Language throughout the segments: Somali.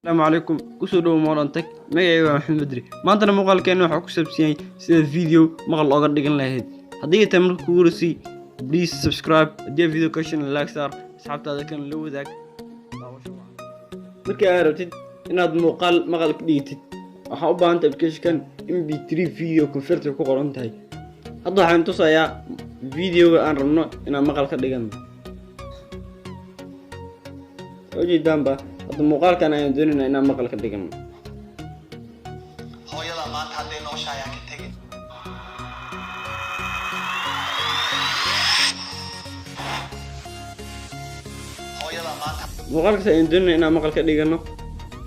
السلام عليكم kusoo dhaw moolantag magacayga waa Maxamed Badri maanta muuqaalkeena waxa ku saabsan sida video maqal looga dhigan lahayd hadii ay tahay markuu ugu horeysay please subscribe hadii video ka shan like sar asxaabtaada kan la wadaag markii aad rabtid inaad muuqaal maqal ka dhigtid waxa u baahan tahay application mp3 video converter ku qoran tahay hadda waxaan tusayaa video aan rabno inaan maqal ka dhigano ojidaanba hadda muuqaalkan ayaan doonaynaa inaan maqal ka dhigano hooyada maanta hadday nooshahay ka tagin hooyada maanta muuqaalkaas ayaan doonaynaa inaan maqal ka dhigano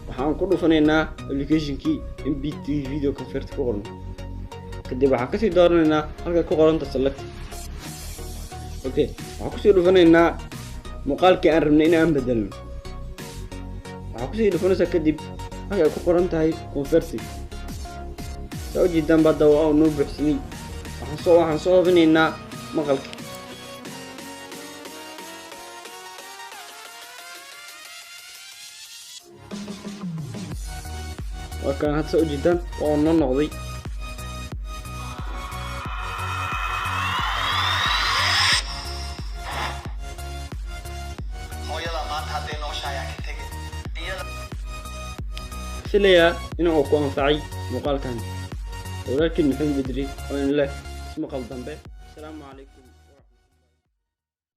waxaan ku dhufanaynaa application-kii mp3 video converter ku qoran kadib waxaan kasii dooranaynaa halka ku qoranta select okay waxaan kusii dhufanaynaa muuqaalkii aan rabnay inaan bedelno waxaan kusii dhufanaysaa kadib halka ay ku qoran tahay converting soo jeedaan badda waa noo buuxsamay waxaan soo hubinaynaa maqalka وكان هاد سوء جدا وقلنا نقضي سليا إنه أكون فعي مقال كان ولكن محمد بدري وإن له اسمه قلبا به السلام عليكم